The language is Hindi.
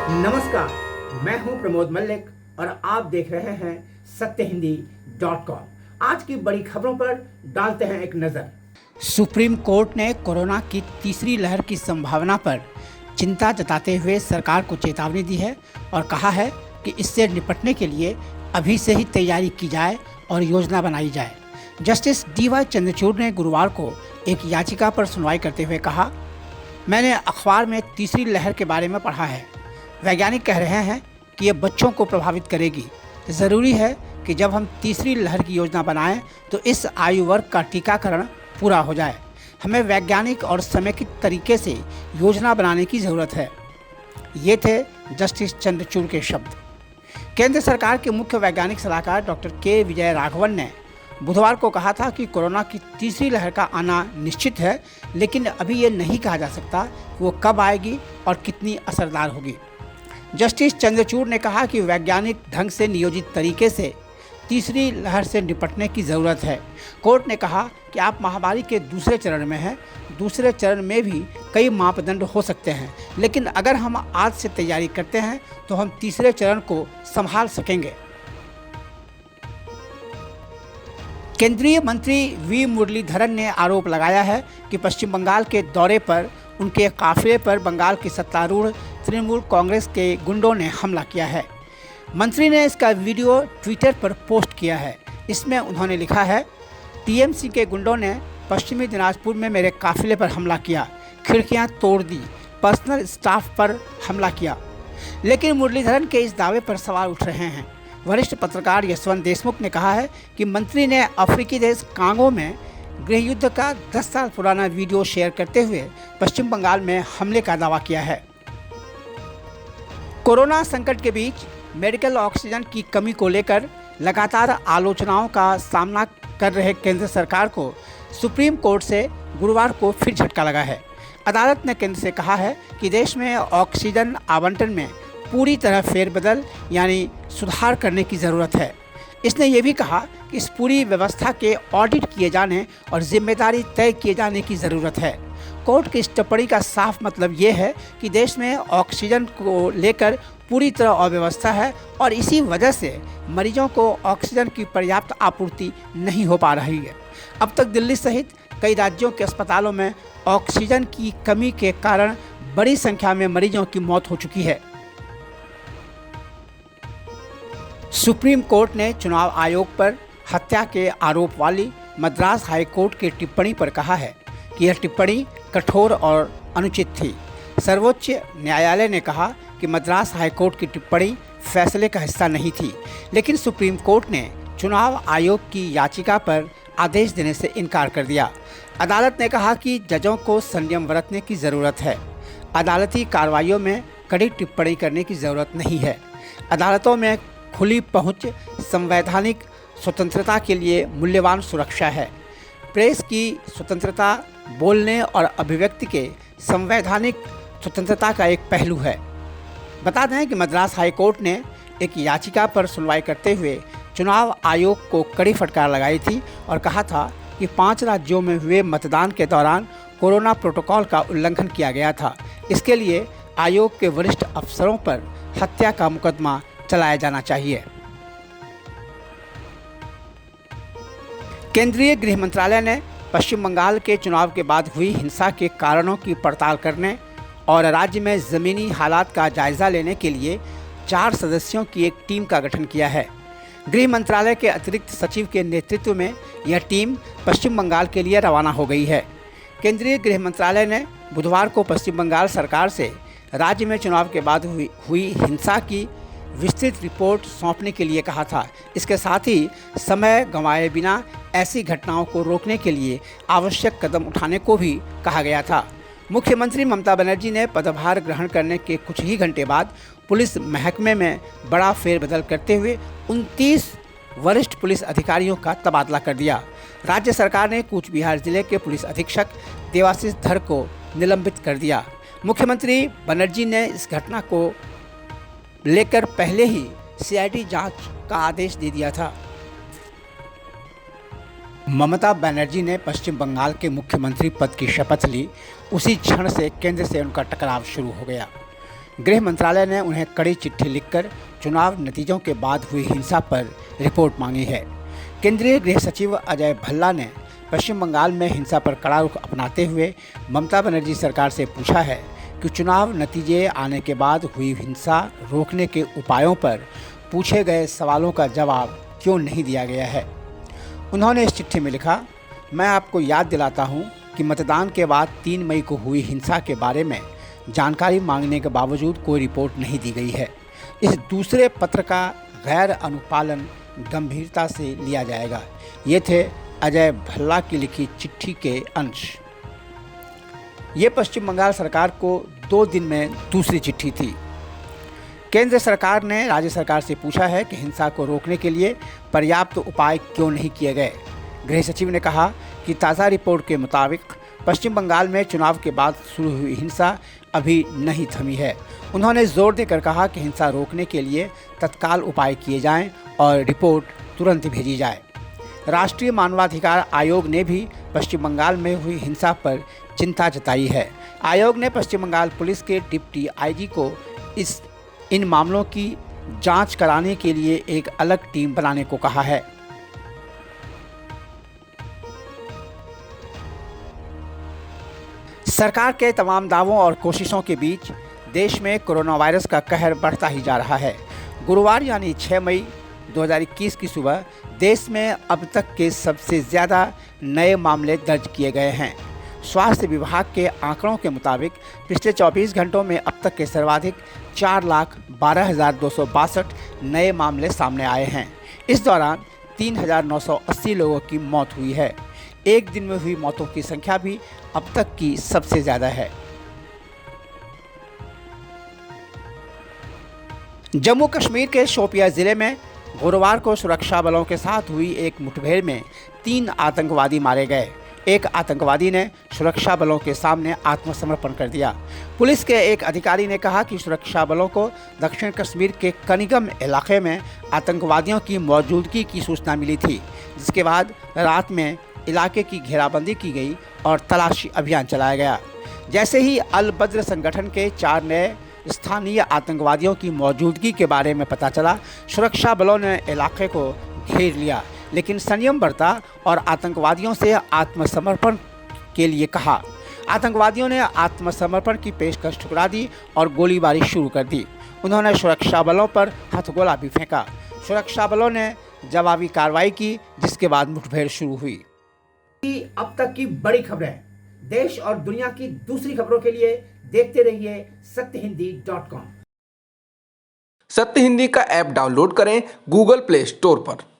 नमस्कार, मैं हूं प्रमोद मल्लिक और आप देख रहे हैं सत्यहिंदी.com। आज की बड़ी खबरों पर डालते हैं एक नज़र। सुप्रीम कोर्ट ने कोरोना की तीसरी लहर की संभावना पर चिंता जताते हुए सरकार को चेतावनी दी है और कहा है कि इससे निपटने के लिए अभी से ही तैयारी की जाए और योजना बनाई जाए। जस्टिस DY चंद्रचूड़ ने गुरुवार को एक याचिका पर सुनवाई करते हुए कहा, मैंने अखबार में तीसरी लहर के बारे में पढ़ा है। वैज्ञानिक कह रहे हैं कि ये बच्चों को प्रभावित करेगी। ज़रूरी है कि जब हम तीसरी लहर की योजना बनाएं तो इस आयु वर्ग का टीकाकरण पूरा हो जाए। हमें वैज्ञानिक और समेकित तरीके से योजना बनाने की ज़रूरत है। ये थे जस्टिस चंद्रचूड़ के शब्द। केंद्र सरकार के मुख्य वैज्ञानिक सलाहकार डॉक्टर K विजय राघवन ने बुधवार को कहा था कि कोरोना की तीसरी लहर का आना निश्चित है, लेकिन अभी ये नहीं कहा जा सकता कि वो कब आएगी और कितनी असरदार होगी। जस्टिस चंद्रचूड़ ने कहा कि वैज्ञानिक ढंग से नियोजित तरीके से तीसरी लहर से निपटने की ज़रूरत है। कोर्ट ने कहा कि आप महामारी के दूसरे चरण में हैं। दूसरे चरण में भी कई मापदंड हो सकते हैं, लेकिन अगर हम आज से तैयारी करते हैं तो हम तीसरे चरण को संभाल सकेंगे। केंद्रीय मंत्री V मुरलीधरन ने आरोप लगाया है कि पश्चिम बंगाल के दौरे पर उनके काफिले पर बंगाल की सत्तारूढ़ तृणमूल कांग्रेस के गुंडों ने हमला किया है। मंत्री ने इसका वीडियो ट्विटर पर पोस्ट किया है। इसमें उन्होंने लिखा है, TMC के गुंडों ने पश्चिमी दिनाजपुर में मेरे काफिले पर हमला किया, खिड़कियां तोड़ दी, पर्सनल स्टाफ पर हमला किया। लेकिन मुरलीधरन के इस दावे पर सवाल उठ रहे हैं। वरिष्ठ पत्रकार यशवंत देशमुख ने कहा है कि मंत्री ने अफ्रीकी देश कांगो में गृहयुद्ध का 10 साल पुराना वीडियो शेयर करते हुए पश्चिम बंगाल में हमले का दावा किया है। कोरोना संकट के बीच मेडिकल ऑक्सीजन की कमी को लेकर लगातार आलोचनाओं का सामना कर रहे केंद्र सरकार को सुप्रीम कोर्ट से गुरुवार को फिर झटका लगा है। अदालत ने केंद्र से कहा है कि देश में ऑक्सीजन आवंटन में पूरी तरह फेरबदल यानी सुधार करने की ज़रूरत है। इसने ये भी कहा कि इस पूरी व्यवस्था के ऑडिट किए जाने और जिम्मेदारी तय किए जाने की ज़रूरत है। कोर्ट की इस टिप्पणी का साफ मतलब ये है कि देश में ऑक्सीजन को लेकर पूरी तरह अव्यवस्था है और इसी वजह से मरीजों को ऑक्सीजन की पर्याप्त आपूर्ति नहीं हो पा रही है। अब तक दिल्ली सहित कई राज्यों के अस्पतालों में ऑक्सीजन की कमी के कारण बड़ी संख्या में मरीजों की मौत हो चुकी है। सुप्रीम कोर्ट ने चुनाव आयोग पर हत्या के आरोप वाली मद्रास हाई कोर्ट की टिप्पणी पर कहा है कि यह टिप्पणी कठोर और अनुचित थी। सर्वोच्च न्यायालय ने कहा कि मद्रास हाई कोर्ट की टिप्पणी फैसले का हिस्सा नहीं थी, लेकिन सुप्रीम कोर्ट ने चुनाव आयोग की याचिका पर आदेश देने से इनकार कर दिया। अदालत ने कहा कि जजों को संयम बरतने की ज़रूरत है। अदालती कार्रवाइयों में कड़ी टिप्पणी करने की ज़रूरत नहीं है। अदालतों में खुली पहुंच संवैधानिक स्वतंत्रता के लिए मूल्यवान सुरक्षा है। प्रेस की स्वतंत्रता बोलने और अभिव्यक्ति के संवैधानिक स्वतंत्रता का एक पहलू है। बता दें कि मद्रास हाई कोर्ट ने एक याचिका पर सुनवाई करते हुए चुनाव आयोग को कड़ी फटकार लगाई थी और कहा था कि 5 राज्यों में हुए मतदान के दौरान कोरोना प्रोटोकॉल का उल्लंघन किया गया था। इसके लिए आयोग के वरिष्ठ अफसरों पर हत्या का मुकदमा चलाया जाना चाहिए। केंद्रीय गृह मंत्रालय ने पश्चिम बंगाल के चुनाव के बाद हुई हिंसा के कारणों की पड़ताल करने और राज्य में ज़मीनी हालात का जायज़ा लेने के लिए 4 सदस्यों की एक टीम का गठन किया है। गृह मंत्रालय के अतिरिक्त सचिव के नेतृत्व में यह टीम पश्चिम बंगाल के लिए रवाना हो गई है। केंद्रीय गृह मंत्रालय ने बुधवार को पश्चिम बंगाल सरकार से राज्य में चुनाव के बाद हुई हिंसा की विस्तृत रिपोर्ट सौंपने के लिए कहा था। इसके साथ ही समय गंवाए बिना ऐसी घटनाओं को रोकने के लिए आवश्यक कदम उठाने को भी कहा गया था। मुख्यमंत्री ममता बनर्जी ने पदभार ग्रहण करने के कुछ ही घंटे बाद पुलिस महकमे में बड़ा फेरबदल करते हुए 29 वरिष्ठ पुलिस अधिकारियों का तबादला कर दिया। राज्य सरकार ने कूच बिहार जिले के पुलिस अधीक्षक देवाशीष धर को निलंबित कर दिया। मुख्यमंत्री बनर्जी ने इस घटना को लेकर पहले ही CID जांच का आदेश दे दिया था। ममता बनर्जी ने पश्चिम बंगाल के मुख्यमंत्री पद की शपथ ली, उसी क्षण से केंद्र से उनका टकराव शुरू हो गया। गृह मंत्रालय ने उन्हें कड़ी चिट्ठी लिखकर चुनाव नतीजों के बाद हुई हिंसा पर रिपोर्ट मांगी है। केंद्रीय गृह सचिव अजय भल्ला ने पश्चिम बंगाल में हिंसा पर कड़ा रुख अपनाते हुए ममता बनर्जी सरकार से पूछा है कि चुनाव नतीजे आने के बाद हुई हिंसा रोकने के उपायों पर पूछे गए सवालों का जवाब क्यों नहीं दिया गया है। उन्होंने इस चिट्ठी में लिखा, मैं आपको याद दिलाता हूं कि मतदान के बाद 3 मई को हुई हिंसा के बारे में जानकारी मांगने के बावजूद कोई रिपोर्ट नहीं दी गई है। इस दूसरे पत्र का गैर अनुपालन गंभीरता से लिया जाएगा। ये थे अजय भल्ला की लिखी चिट्ठी के अंश। ये पश्चिम बंगाल सरकार को 2 दिन में दूसरी चिट्ठी थी। केंद्र सरकार ने राज्य सरकार से पूछा है कि हिंसा को रोकने के लिए पर्याप्त उपाय क्यों नहीं किए गए। गृह सचिव ने कहा कि ताज़ा रिपोर्ट के मुताबिक पश्चिम बंगाल में चुनाव के बाद शुरू हुई हिंसा अभी नहीं थमी है। उन्होंने जोर देकर कहा कि हिंसा रोकने के लिए तत्काल उपाय किए जाएं और रिपोर्ट तुरंत भेजी जाए। राष्ट्रीय मानवाधिकार आयोग ने भी पश्चिम बंगाल में हुई हिंसा पर चिंता जताई है। आयोग ने पश्चिम बंगाल पुलिस के डिप्टी आईजी को इन मामलों की जांच कराने के लिए एक अलग टीम बनाने को कहा है। सरकार के तमाम दावों और कोशिशों के बीच देश में कोरोना वायरस का कहर बढ़ता ही जा रहा है। गुरुवार यानी 6 मई 2021 की सुबह देश में अब तक के सबसे ज़्यादा नए मामले दर्ज किए गए हैं। स्वास्थ्य विभाग के आंकड़ों के मुताबिक पिछले 24 घंटों में अब तक के सर्वाधिक 4,12,262 नए मामले सामने आए हैं। इस दौरान 3,980 लोगों की मौत हुई है। एक दिन में हुई मौतों की संख्या भी अब तक की सबसे ज़्यादा है। जम्मू कश्मीर के शोपिया ज़िले में गुरुवार को सुरक्षा बलों के साथ हुई एक मुठभेड़ में 3 आतंकवादी मारे गए। एक आतंकवादी ने सुरक्षा बलों के सामने आत्मसमर्पण कर दिया। पुलिस के एक अधिकारी ने कहा कि सुरक्षा बलों को दक्षिण कश्मीर के कनिगम इलाके में आतंकवादियों की मौजूदगी की सूचना मिली थी, जिसके बाद रात में इलाके की घेराबंदी की गई और तलाशी अभियान चलाया गया। जैसे ही अल बद्र संगठन के 4 नए स्थानीय आतंकवादियों की मौजूदगी के बारे में पता चला, सुरक्षा बलों ने इलाके को घेर लिया, लेकिन संयम बरता और आतंकवादियों से आत्मसमर्पण के लिए कहा। आतंकवादियों ने आत्मसमर्पण की पेशकश ठुकरा दी और गोलीबारी शुरू कर दी। उन्होंने सुरक्षा बलों पर हथगोला भी फेंका। सुरक्षा बलों ने जवाबी कार्रवाई की, जिसके बाद मुठभेड़ शुरू हुई। अब तक की बड़ी खबरें, देश और दुनिया की दूसरी खबरों के लिए देखते रहिए सत्यहिंदी.com। सत्य हिंदी का ऐप डाउनलोड करें गूगल प्ले स्टोर पर।